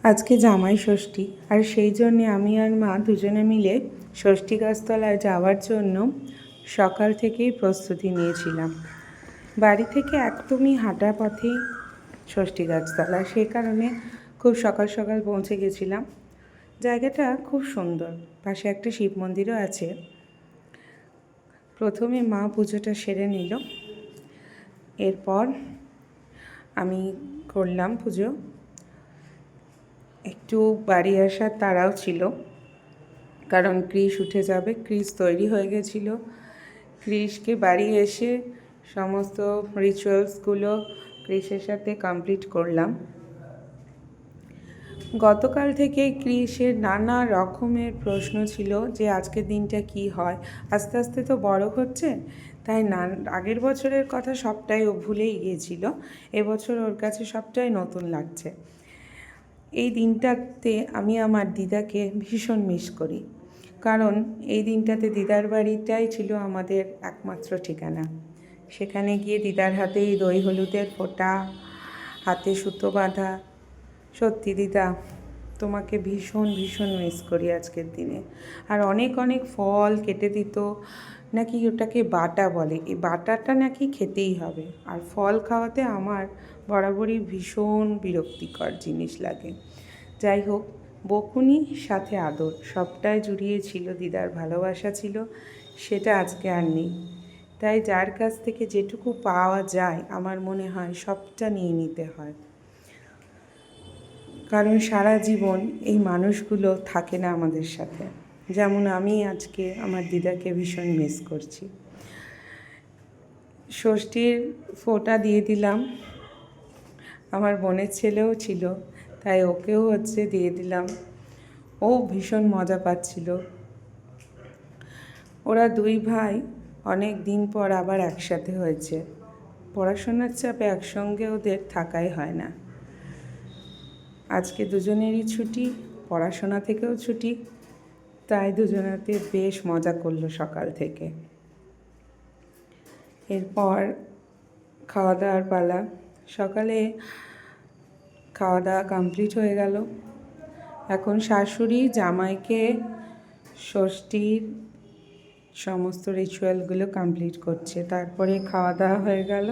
আজকে জামাই ষষ্ঠী, আর সেই জন্যে আমি আর মা দুজনে মিলে ষষ্ঠী গাছতলায় যাওয়ার জন্য সকাল থেকেই প্রস্তুতি নিয়েছিলাম। বাড়ি থেকে একদমই হাঁটা পথেই ষষ্ঠী গাছতলা, সেই কারণে খুব সকাল সকাল পৌঁছে গেছিলাম। জায়গাটা খুব সুন্দর, পাশে একটা শিব মন্দিরও আছে। প্রথমে মা পুজোটা সেরে নিল, এরপর আমি করলাম পুজো। একটু বাড়ি আসার তাড়াও ছিল, কারণ ক্রিশ উঠে যাবে। ক্রিশ তৈরি হয়ে গেছিল। ক্রিশকে বাড়ি এসে সমস্ত রিচুয়ালসগুলো ক্রিশের সাথে কমপ্লিট করলাম। গতকাল থেকে ক্রিশের নানা রকমের প্রশ্ন ছিল যে আজকের দিনটা কি হয়। আস্তে আস্তে তো বড় হচ্ছে, তাই আগের বছরের কথা সবটাই ও ভুলেই গিয়েছিল। এবছর ওর কাছে সবটাই নতুন লাগছে। এই দিনটাতে আমি আমার দিদাকে ভীষণ মিস করি, কারণ এই দিনটাতে দিদার বাড়িটাই ছিল আমাদের একমাত্র ঠিকানা। সেখানে গিয়ে দিদার হাতেই দই হলুদের ফোঁটা, হাতে সুতো বাঁধা। সত্যি দিদা, তোমাকে ভীষণ ভীষণ মিস করি আজকের দিনে। আর অনেক অনেক ফল কেটে দিত, নাকি ওটাকে বাটা বলে, এই বাটাটা নাকি খেতেই হবে। আর ফল খাওয়াতে আমার বরাবরই ভীষণ বিরক্তিকর জিনিস লাগে। যাই হোক, বকুনি সাথে আদর সবটাই জুড়িয়ে ছিল, দিদার ভালোবাসা ছিল, সেটা আজকে আর নেই। তাই যার কাছ থেকে যেটুকু পাওয়া যায় আমার মনে হয় সবটা নিয়ে নিতে হয়, কারণ সারা জীবন এই মানুষগুলো থাকে না আমাদের সাথে। যেমন আমি আজকে আমার দিদাকে ভীষণ মিস করছি। ষষ্ঠীর ফোঁটা দিয়ে দিলাম, আমার বোনের ছেলেও ছিল, তাই ওকেও দিয়ে দিলাম। ও ভীষণ মজা পাচ্ছিল। ওরা দুই ভাই অনেক দিন পর আবার একসাথে হয়েছে। পড়াশোনার চাপে একসঙ্গে ওদের থাকাই হয় না। আজকে দুজনেরই ছুটি, পড়াশোনা থেকেও ছুটি, তাই দুজনাতে বেশ মজা করলো সকাল থেকে। এরপর খাওয়া দাওয়ার পালা। সকালে খাওয়া দাওয়া কমপ্লিট হয়ে গেল। এখন শাশুড়ি জামাইকে ষষ্ঠীর সমস্ত রিচুয়ালগুলো কমপ্লিট করছে, তারপরে খাওয়া দাওয়া হয়ে গেল।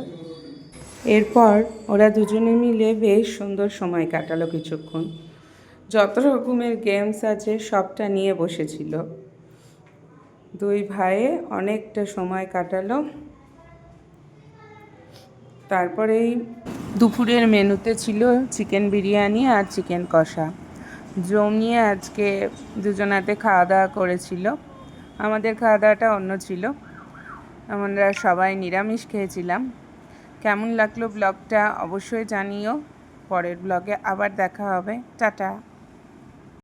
এরপর ওরা দুজনে মিলে বেশ সুন্দর সময় কাটালো কিছুক্ষণ। যত রকমের গেমস আছে সবটা নিয়ে বসেছিল। দুই ভাইয়ে অনেকটা সময় কাটালো। তারপরেই দুপুরের মেনুতে ছিল চিকেন বিরিয়ানি আর চিকেন কষা। জমিয়ে আজকে দুজনাতে খাওয়া দাওয়া করেছিল। আমাদের খাওয়া দাওয়াটা অন্য ছিল, আমরা সবাই নিরামিষ খেয়েছিলাম। কেমন লাগলো ব্লগটা অবশ্যই জানিও। পরের ব্লগে আবার দেখা হবে। টাটা।